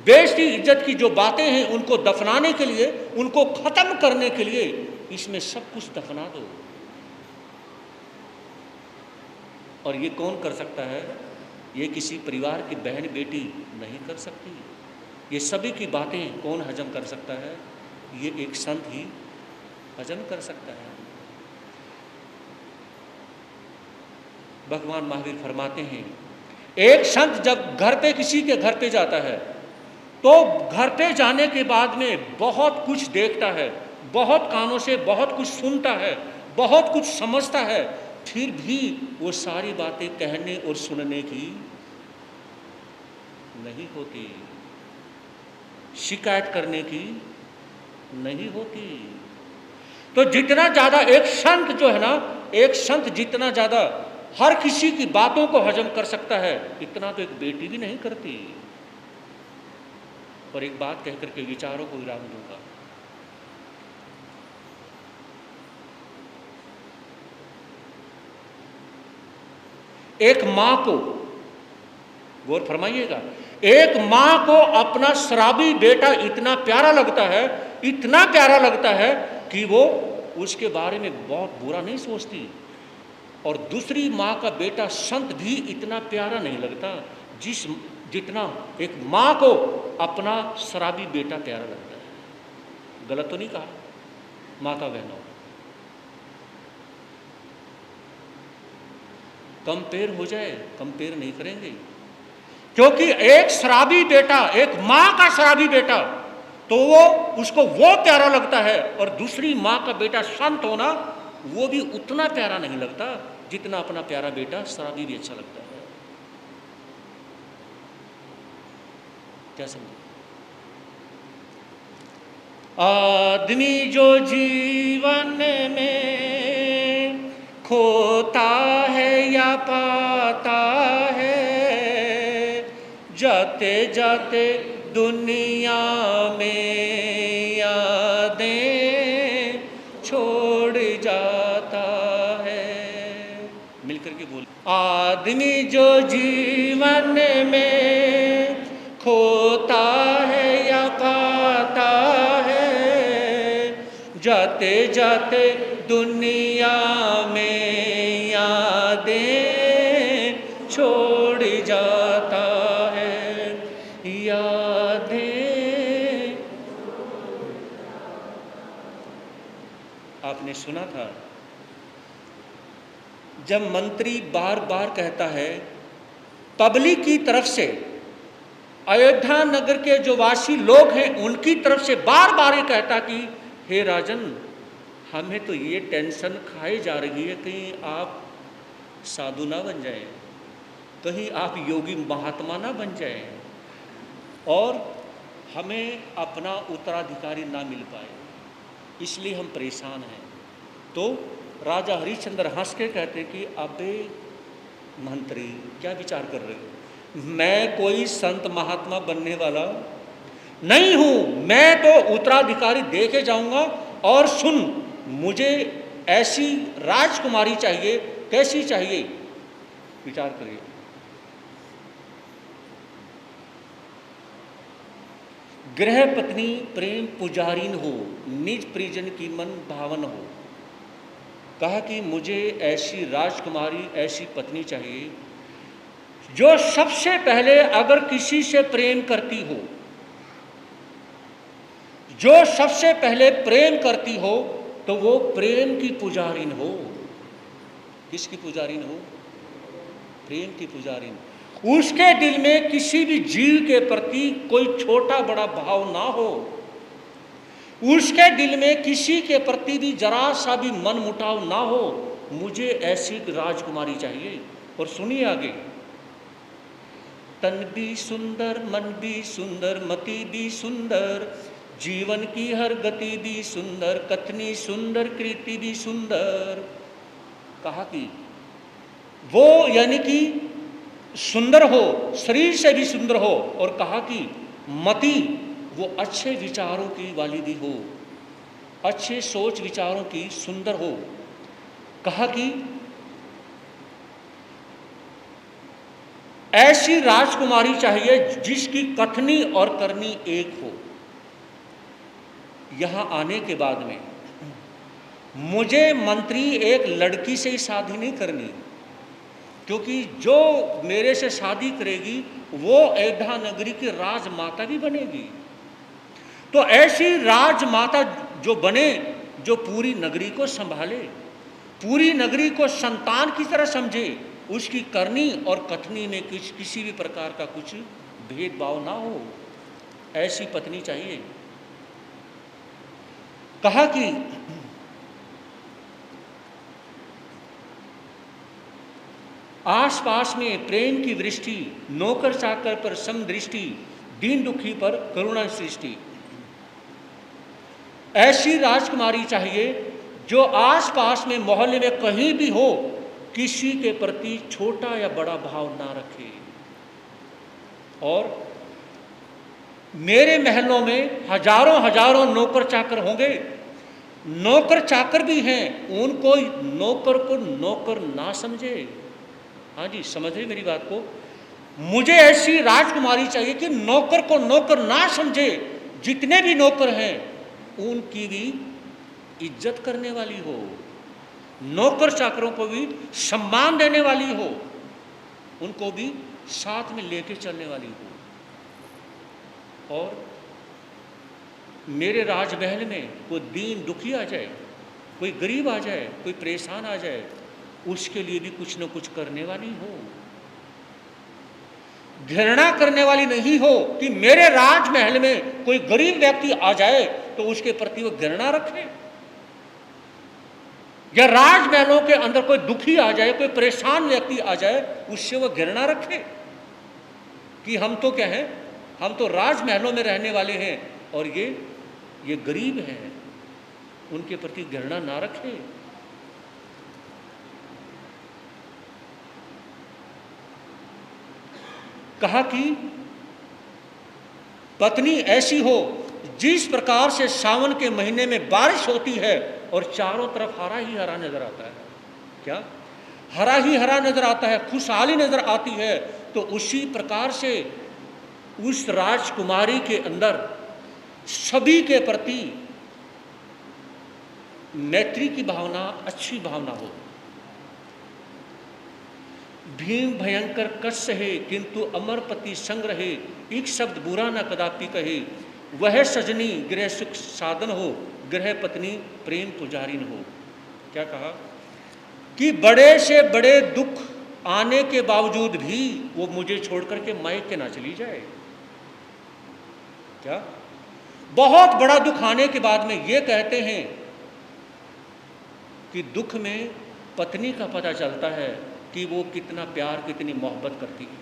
बेइज्जती इज्जत की जो बातें हैं उनको दफनाने के लिए, उनको खत्म करने के लिए इसमें सब कुछ दफना दो। और ये कौन कर सकता है? ये किसी परिवार की बहन बेटी नहीं कर सकती। ये सभी की बातें कौन हजम कर सकता है? ये एक संत ही हजम कर सकता है। भगवान महावीर फरमाते हैं, एक संत जब घर पे किसी के घर पे जाता है तो घर पे जाने के बाद में बहुत कुछ देखता है, बहुत कानों से बहुत कुछ सुनता है, बहुत कुछ समझता है, फिर भी वो सारी बातें कहने और सुनने की नहीं होती, शिकायत करने की नहीं होती। तो जितना ज़्यादा एक संत जो है ना, एक संत जितना ज़्यादा हर किसी की बातों को हजम कर सकता है, इतना तो एक बेटी भी नहीं करती। और एक बात कहकर के विचारों को विराम दूंगा। एक मां को, गौर फरमाइएगा, एक मां को अपना शराबी बेटा इतना प्यारा लगता है, इतना प्यारा लगता है कि वो उसके बारे में बहुत बुरा नहीं सोचती। और दूसरी माँ का बेटा संत भी इतना प्यारा नहीं लगता जितना एक माँ को अपना शराबी बेटा प्यारा लगता है। गलत तो नहीं कहा माता बहनों? कंपेयर हो जाए, कंपेयर नहीं करेंगे, क्योंकि एक शराबी बेटा, एक माँ का शराबी बेटा, तो वो उसको वो प्यारा लगता है, और दूसरी माँ का बेटा संत होना वो भी उतना प्यारा नहीं लगता जितना अपना प्यारा बेटा शराबी भी अच्छा लगता है। क्या समझे? आदमी जो जीवन में खोता है या पाता है, जाते जाते दुनिया में यादें छोड़ जाता है। मिलकर के बोल, आदमी जो जीवन में खोता है या पाता है, जाते जाते दुनिया में यादें छोड़ जाता है, यादें। आपने सुना था जब मंत्री बार बार कहता है पब्लिक की तरफ से, अयोध्या नगर के जो वासी लोग हैं उनकी तरफ से बार बार ये कहता कि हे राजन, हमें तो ये टेंशन खाई जा रही है कहीं आप साधु ना बन जाएं, कहीं आप योगी महात्मा ना बन जाएं और हमें अपना उत्तराधिकारी ना मिल पाए, इसलिए हम परेशान हैं। तो राजा हरिश्चंद्र हंस के कहते कि अबे मंत्री, क्या विचार कर रहे हो? मैं कोई संत महात्मा बनने वाला नहीं हूं, मैं तो उत्तराधिकारी दे के जाऊंगा। और सुन, मुझे ऐसी राजकुमारी चाहिए, कैसी चाहिए? विचार करिए। गृह पत्नी प्रेम पुजारीन हो, निज परिजन की मन भावन हो। कहा कि मुझे ऐसी राजकुमारी, ऐसी पत्नी चाहिए जो सबसे पहले अगर किसी से प्रेम करती हो, जो सबसे पहले प्रेम करती हो तो वो प्रेम की पुजारीन हो। किसकी पुजारीन हो? प्रेम की पुजारीन। उसके दिल में किसी भी जीव के प्रति कोई छोटा बड़ा भाव ना हो, उसके दिल में किसी के प्रति भी जरा सा भी मन मुटाव ना हो। मुझे ऐसी राजकुमारी चाहिए। और सुनिए आगे, तन भी सुंदर, मन भी सुंदर, मति भी सुंदर, जीवन की हर गति भी सुंदर, कथनी सुंदर, कृति भी सुंदर। कहा कि वो यानी कि सुंदर हो, शरीर से भी सुंदर हो, और कहा कि मति वो अच्छे विचारों की वाली भी हो, अच्छे सोच विचारों की सुंदर हो। कहा कि ऐसी राजकुमारी चाहिए जिसकी कथनी और करनी एक हो। यहां आने के बाद में मुझे मंत्री एक लड़की से ही शादी नहीं करनी, क्योंकि जो मेरे से शादी करेगी वो अयोध्या नगरी की राजमाता भी बनेगी। तो ऐसी राजमाता जो बने, जो पूरी नगरी को संभाले, पूरी नगरी को संतान की तरह समझे, उसकी करनी और कथनी में किसी भी प्रकार का कुछ भेदभाव ना हो, ऐसी पत्नी चाहिए। कहा कि आसपास में प्रेम की वृष्टि, नौकर चाकर पर समदृष्टि, दीन दुखी पर करुणा सृष्टि। ऐसी राजकुमारी चाहिए जो आसपास में मोहल्ले में कहीं भी हो किसी के प्रति छोटा या बड़ा भाव ना रखे। और मेरे महलों में हजारों हजारों नौकर चाकर होंगे, नौकर चाकर भी हैं, उनको नौकर को नौकर ना समझे। हाँ जी, समझ रही मेरी बात को। मुझे ऐसी राजकुमारी चाहिए कि नौकर को नौकर ना समझे, जितने भी नौकर हैं उनकी भी इज्जत करने वाली हो, नौकर चाकरों को भी सम्मान देने वाली हो, उनको भी साथ में लेके चलने वाली हो। और मेरे राजमहल में कोई दीन दुखी आ जाए, कोई गरीब आ जाए, कोई परेशान आ जाए, उसके लिए भी कुछ न कुछ करने वाली हो, घृणा करने वाली नहीं हो कि मेरे राजमहल में कोई गरीब व्यक्ति आ जाए तो उसके प्रति वो घृणा रखे, या राजमहलों के अंदर कोई दुखी आ जाए, कोई परेशान व्यक्ति आ जाए, उससे वो घृणा रखे कि हम तो क्या हैं, हम तो राजमहलों में रहने वाले हैं और ये गरीब हैं, उनके प्रति घृणा ना रखे। कहा कि पत्नी ऐसी हो जिस प्रकार से सावन के महीने में बारिश होती है और चारों तरफ हरा ही हरा नजर आता है, क्या हरा ही हरा नजर आता है, खुशहाली नजर आती है, तो उसी प्रकार से उस राजकुमारी के अंदर सभी के प्रति मैत्री की भावना, अच्छी भावना हो। भीम भयंकर कष्ट है किंतु अमरपति संग रहे, एक शब्द बुरा न कदापि कहे, वह सजनी गृह सुख साधन हो, गृह पत्नी प्रेम पुजारिन हो। क्या कहा कि बड़े से बड़े दुख आने के बावजूद भी वो मुझे छोड़ करके मायके ना चली जाए। क्या बहुत बड़ा दुख आने के बाद में ये कहते हैं कि दुख में पत्नी का पता चलता है कि वो कितना प्यार, कितनी मोहब्बत करती है।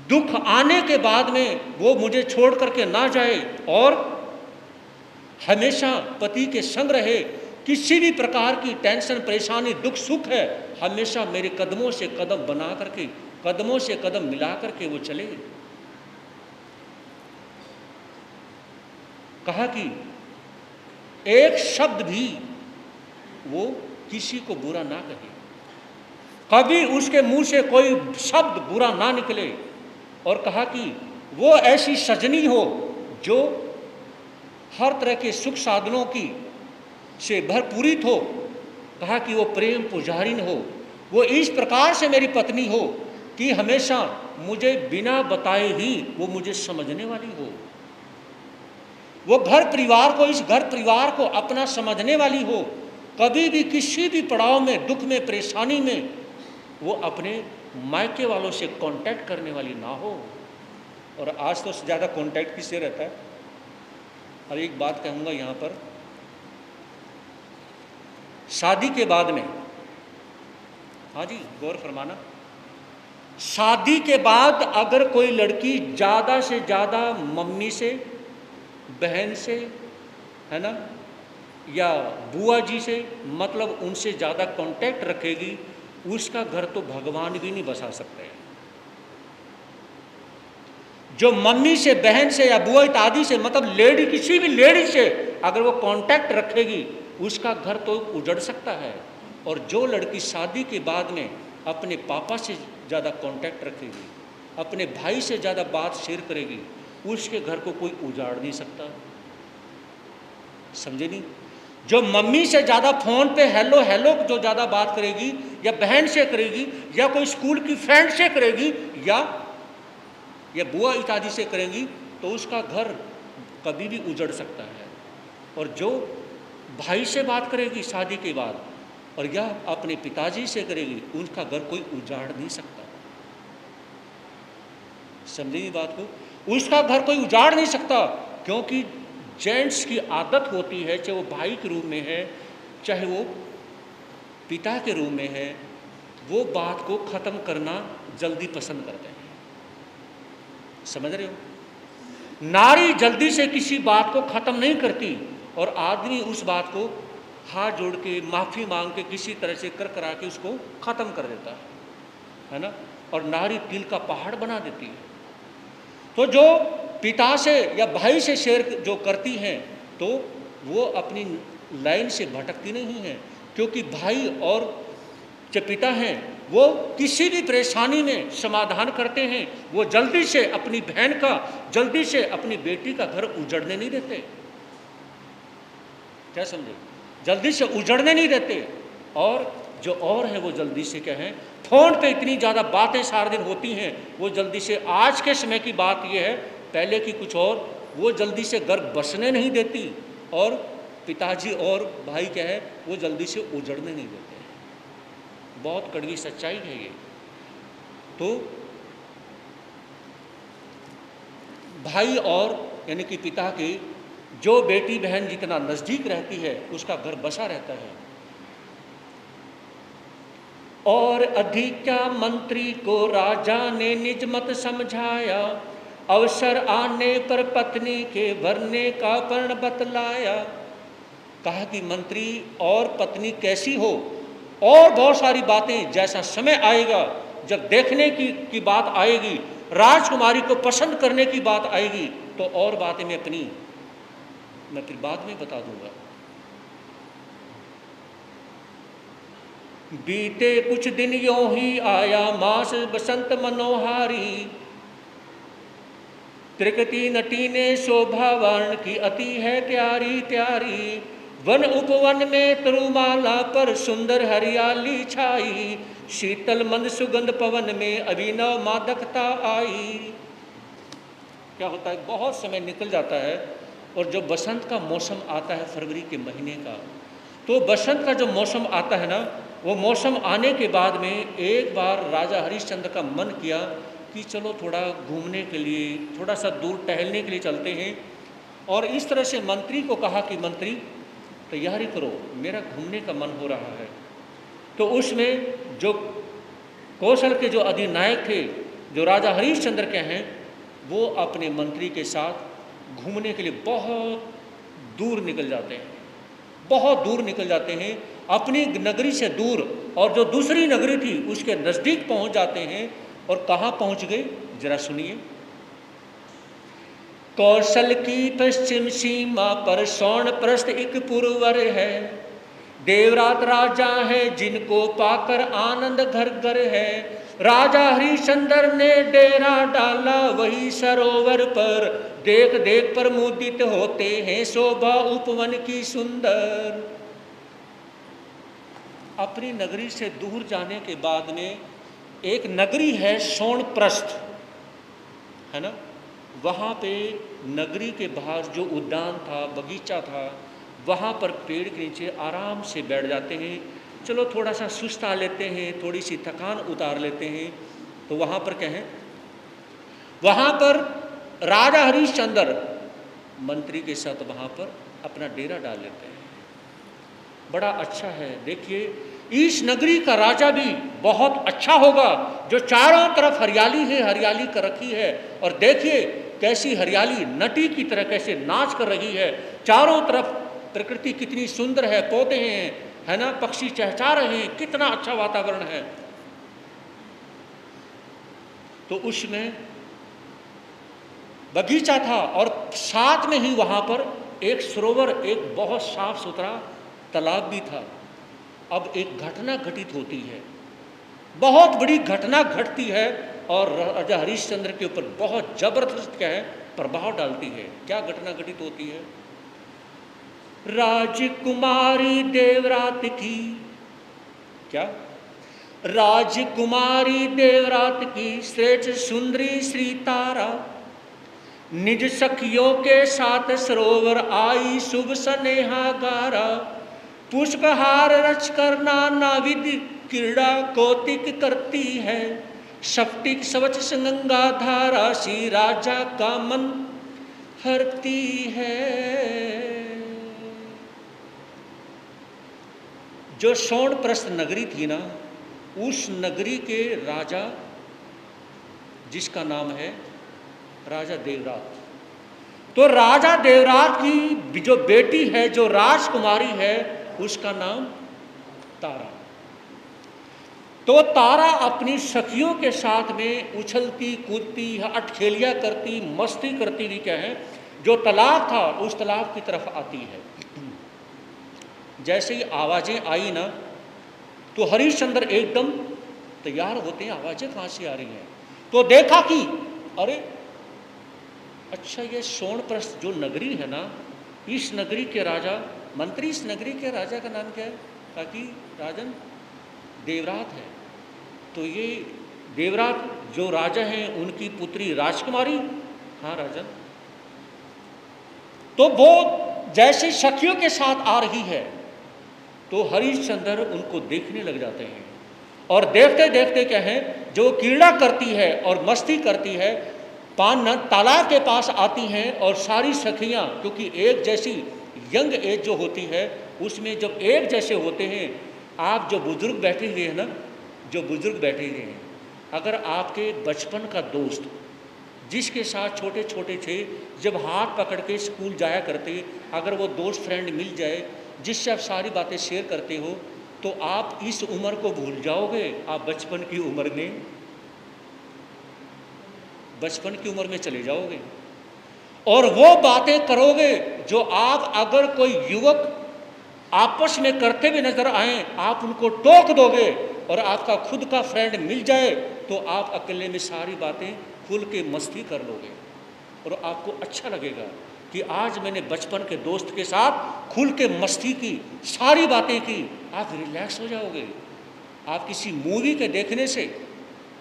दुख आने के बाद में वो मुझे छोड़ करके ना जाए और हमेशा पति के संग रहे, किसी भी प्रकार की टेंशन, परेशानी, दुख, सुख है, हमेशा मेरे कदमों से कदम बना करके, कदमों से कदम मिला करके वो चले। कहा कि एक शब्द भी वो किसी को बुरा ना कहे, कभी उसके मुंह से कोई शब्द बुरा ना निकले। और कहा कि वो ऐसी सजनी हो जो हर तरह के सुख साधनों की से भरपूरित हो। कहा कि वो प्रेम पुजारिन हो, वो इस प्रकार से मेरी पत्नी हो कि हमेशा मुझे बिना बताए ही वो मुझे समझने वाली हो, वो घर परिवार को, इस घर परिवार को अपना समझने वाली हो, कभी भी किसी भी पड़ाव में, दुख में, परेशानी में वो अपने मायके वालों से कांटेक्ट करने वाली ना हो। और आज तो ज़्यादा कांटेक्ट किससे रहता है। अब एक बात कहूँगा यहाँ पर, शादी के बाद में, हाँ जी गौर फरमाना, शादी के बाद अगर कोई लड़की ज़्यादा से ज़्यादा मम्मी से, बहन से, है ना, या बुआ जी से, मतलब उनसे ज़्यादा कांटेक्ट रखेगी, उसका घर तो भगवान भी नहीं बसा सकते। जो मम्मी से, बहन से या बुआ इत्यादि से, मतलब लेडी, किसी भी लेडी से अगर वो कांटेक्ट रखेगी, उसका घर तो उजड़ सकता है। और जो लड़की शादी के बाद में अपने पापा से ज़्यादा कांटेक्ट रखेगी, अपने भाई से ज़्यादा बात शेयर करेगी, उसके घर को कोई उजाड़ नहीं सकता। समझे नहीं? जो मम्मी से ज़्यादा फ़ोन पे हेलो हेलो जो ज़्यादा बात करेगी, या बहन से करेगी, या कोई स्कूल की फ्रेंड से करेगी, या बुआ इत्यादि से करेंगी, तो उसका घर कभी भी उजड़ सकता है। और जो भाई से बात करेगी शादी के बाद, और या अपने पिताजी से करेगी, उनका घर कोई उजाड़ नहीं सकता। समझेगी बात को? उसका घर कोई उजाड़ नहीं सकता, क्योंकि जेंट्स की आदत होती है, चाहे वो भाई के रूप में है, चाहे वो पिता के रूप में है, वो बात को ख़त्म करना जल्दी पसंद करते हैं। समझ रहे हो? नारी जल्दी से किसी बात को ख़त्म नहीं करती, और आदमी उस बात को हाथ जोड़ के माफ़ी मांग के किसी तरह से कर करा के उसको ख़त्म कर देता है ना? और नारी दिल का पहाड़ बना देती है। तो जो पिता से या भाई से शेयर जो करती हैं, तो वो अपनी लाइन से भटकती नहीं है, क्योंकि भाई और जो पिता हैं वो किसी भी परेशानी में समाधान करते हैं। वो जल्दी से अपनी बहन का, जल्दी से अपनी बेटी का घर उजड़ने नहीं देते। क्या समझे? जल्दी से उजड़ने नहीं देते। और जो और है वो जल्दी से क्या है, फ़ोन पे इतनी ज़्यादा बातें सारा दिन होती हैं, वो जल्दी से, आज के समय की बात ये है, पहले की कुछ और, वो जल्दी से घर बसने नहीं देती, और पिताजी और भाई क्या है, वो जल्दी से उजड़ने नहीं देते। बहुत कड़वी सच्चाई है ये। तो भाई और यानी कि पिता के जो बेटी बहन जितना नज़दीक रहती है, उसका घर बसा रहता है। और अधिक्या मंत्री को राजा ने निज मत समझाया, अवसर आने पर पत्नी के भरने का पर्ण बतलाया। कहा कि मंत्री और पत्नी कैसी हो, और बहुत सारी बातें, जैसा समय आएगा, जब देखने की बात आएगी, राजकुमारी को पसंद करने की बात आएगी, तो और बातें मैं फिर बाद में बता दूंगा। बीते कुछ दिन यों ही आया मास बसंत मनोहारी, त्रिकटी नटी ने शोभा वर्ण की अति है प्यारी प्यारी। वन उपवन में तरुमाला पर सुंदर हरियाली छाई, शीतल मंद सुगंध पवन में अभिनव मादकता आई। क्या होता है, बहुत समय निकल जाता है, और जो बसंत का मौसम आता है फरवरी के महीने का, तो बसंत का जो मौसम आता है ना, वो मौसम आने के बाद में एक बार राजा हरिश्चंद्र का मन किया कि चलो थोड़ा घूमने के लिए, थोड़ा सा दूर टहलने के लिए चलते हैं। और इस तरह से मंत्री को कहा कि मंत्री तैयारी करो, मेरा घूमने का मन हो रहा है। तो उसमें जो कौशल के जो अधिनायक थे, जो राजा हरिश्चंद्र के हैं, वो अपने मंत्री के साथ घूमने के लिए बहुत दूर निकल जाते हैं, बहुत दूर निकल जाते हैं, अपनी नगरी से दूर, और जो दूसरी नगरी थी उसके नज़दीक पहुंच जाते हैं। और कहाँ पहुंच गए, जरा सुनिए। कौशल की पश्चिम सीमा पर शौनप्रस्थ एक पुरवर है, देवरात राजा है जिनको पाकर आनंद घर घर है। राजा हरिश्चंद्र ने डेरा डाला वही सरोवर पर, देख देख पर मुदित होते हैं शोभा उपवन की सुंदर। अपनी नगरी से दूर जाने के बाद में एक नगरी है शौनप्रस्थ, है ना, वहाँ पे नगरी के बाहर जो उद्यान था, बगीचा था, वहाँ पर पेड़ के नीचे आराम से बैठ जाते हैं। चलो थोड़ा सा सुस्ता लेते हैं, थोड़ी सी थकान उतार लेते हैं। तो वहाँ पर क्या है, वहाँ पर राजा हरिश्चंद्र मंत्री के साथ वहाँ पर अपना डेरा डाल लेते हैं। बड़ा अच्छा है। देखिए, इस नगरी का राजा भी बहुत अच्छा होगा, जो चारों तरफ हरियाली है, हरियाली कर रखी है। और देखिए कैसी हरियाली नटी की तरह कैसे नाच कर रही है, चारों तरफ प्रकृति कितनी सुंदर है, पौधे हैं, है ना, पक्षी चहचहा रहे हैं, कितना अच्छा वातावरण है। तो उसमें बगीचा था, और साथ में ही वहाँ पर एक सरोवर, एक बहुत साफ सुथरा तालाब भी था। अब एक घटना घटित होती है। बहुत बड़ी घटना घटती है और राजा हरिश्चंद्र के ऊपर बहुत जबरदस्त क्या है प्रभाव डालती है। क्या घटना घटित होती है? राजकुमारी देवरात की, क्या राजकुमारी देवरात की श्रेष्ठ सुंदरी श्री तारा निज सखियों के साथ सरोवर आई शुभ स्नेहागारा, पुष्पहार रच कर नानाविध क्रीड़ा कौतिक करती है, स्फटिक स्वच्छ गंगा धारा सी राजा का मन हरती है। जो सोनप्रस्थ नगरी थी ना, उस नगरी के राजा जिसका नाम है राजा देवरात, तो राजा देवरात की जो बेटी है, जो राजकुमारी है, उसका नाम तारा। तो तारा अपनी सखियों के साथ में उछलती कूदती अटखेलियां करती मस्ती करती हुई क्या है, जो तालाब था उस तालाब की तरफ आती है। जैसे ही आवाजें आई ना, तो हरिश्चंद्र एकदम तैयार होते हैं, आवाजें कहाँ से आ रही हैं? तो देखा कि अरे अच्छा, ये सोनप्रस्थ जो नगरी है ना, इस नगरी के राजा मंत्री, इस नगरी के राजा का नाम क्या है? ताकि राजन देवरात है। तो ये देवरात जो राजा हैं उनकी पुत्री राजकुमारी, हाँ राजन। तो वो जैसे सखियों के साथ आ रही है तो हरिश्चंद्र उनको देखने लग जाते हैं और देखते देखते क्या है, जो क्रीड़ा करती है और मस्ती करती है, पान तालाब के पास आती हैं और सारी सखियां, क्योंकि एक जैसी यंग एज जो होती है उसमें जब एक जैसे होते हैं, आप जो बुजुर्ग बैठे हुए हैं ना, जो बुजुर्ग बैठे हुए हैं, अगर आपके बचपन का दोस्त जिसके साथ छोटे छोटे थे, जब हाथ पकड़ के स्कूल जाया करते, अगर वो दोस्त फ्रेंड मिल जाए जिससे आप सारी बातें शेयर करते हो, तो आप इस उम्र को भूल जाओगे, आप बचपन की उम्र में चले जाओगे और वो बातें करोगे जो आप अगर कोई युवक आपस में करते हुए नजर आए, आप उनको टोक दोगे और आपका खुद का फ्रेंड मिल जाए तो आप अकेले में सारी बातें खुल के मस्ती कर लोगे और आपको अच्छा लगेगा कि आज मैंने बचपन के दोस्त के साथ खुल के मस्ती की, सारी बातें की। आप रिलैक्स हो जाओगे। आप किसी मूवी के देखने से,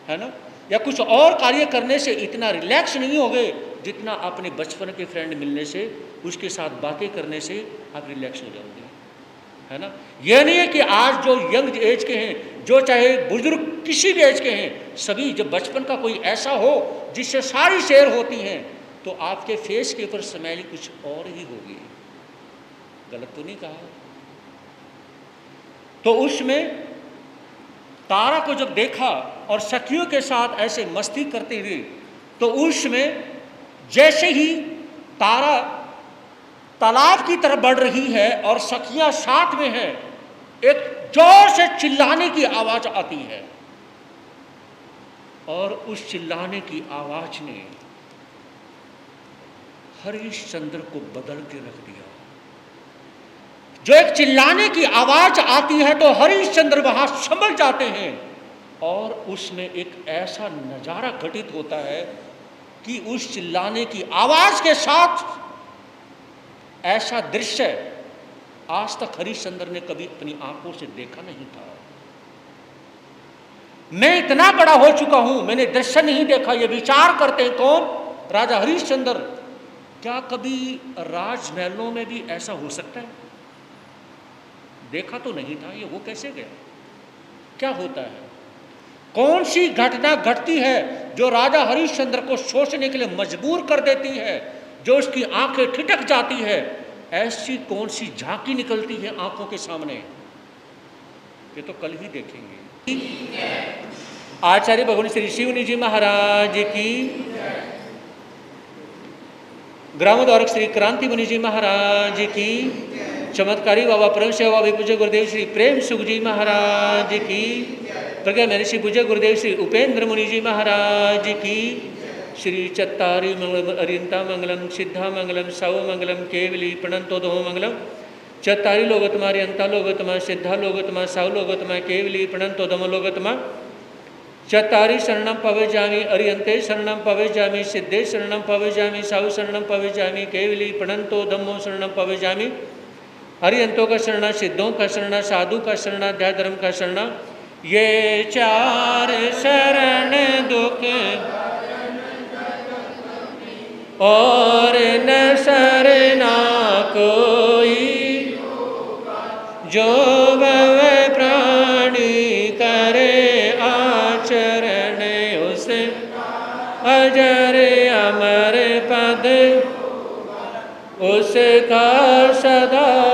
है ना, या कुछ और कार्य करने से इतना रिलैक्स नहीं होगे जितना अपने बचपन के फ्रेंड मिलने से, उसके साथ बातें करने से आप रिलैक्स हो जाओगे, है ना। यह नहीं है कि आज जो यंग एज के हैं, जो चाहे बुजुर्ग किसी भी एज के हैं, सभी जब बचपन का कोई ऐसा हो जिससे सारी शेयर होती हैं, तो आपके फेस के ऊपर स्माइली कुछ और ही होगी। गलत तो नहीं कहा? तो उसमें तारा को जब देखा और सखियों के साथ ऐसे मस्ती करते हुए, तो उसमें जैसे ही तारा तालाब की तरफ बढ़ रही है और सखियां साथ में हैं, एक जोर से चिल्लाने की आवाज आती है और उस चिल्लाने की आवाज ने हरिश्चंद्र को बदल के रख दिया। जो एक चिल्लाने की आवाज आती है तो हरिश्चंद्र वहां संभल जाते हैं और उसमें एक ऐसा नजारा घटित होता है कि उस चिल्लाने की आवाज के साथ ऐसा दृश्य आज तक हरिश्चंद्र ने कभी अपनी आंखों से देखा नहीं था। मैं इतना बड़ा हो चुका हूं, मैंने दृश्य नहीं देखा। ये विचार करते हैं कौन? राजा हरिश्चंद्र। क्या कभी राजमहलों में भी ऐसा हो सकता है? देखा तो नहीं था, ये हो कैसे गया? क्या होता है? कौन सी घटना घटती है जो राजा हरिश्चंद्र को सोचने के लिए मजबूर कर देती है, जो उसकी आंखें ठिठक जाती है? ऐसी कौन सी झांकी निकलती है आंखों के सामने? ये तो कल ही देखेंगे। आचार्य भगवान श्री शिवनी जी महाराज की, ग्रामोद्धारक श्री क्रांति मुनि जी महाराज की, चमत्कारी बाबा परम सेवा पूज्य गुरुदेव श्री प्रेम सुख जी महाराज की, प्रज्ञा महर्षि पूज्य गुरुदेव श्री उपेंद्र मुनि जी महाराज की, श्री चत्तारी मंगलम अरियंता मंगलम सिद्धा मंगलम सव मंगलम केवली प्रणंतो दो मंगलम, चत्तारी लोगोत्तमा अरियंता लोगोत्तमा सिद्धा लोगोत्तमा सव लोगोत्तमा केवली प्रणंतो दम लोगोत्तमा, चत्तारि शरणं पवजामि, अरियन्ते शरणं पवजामि, सिद्धे शरणं पवजामि, साहु शरणं पवजामि, केवली प्रणंतो धम्मो शरणं पवजामि। अरियंतों का शरणा, सिद्धों का शरणा, साधु का शरणा, अध्याय धर्म का शरणा, ये चार शरण दुख और न शरणा कोई, जो भव प्राणी करे आचरण, उसे अजर अमर पद उसका सदा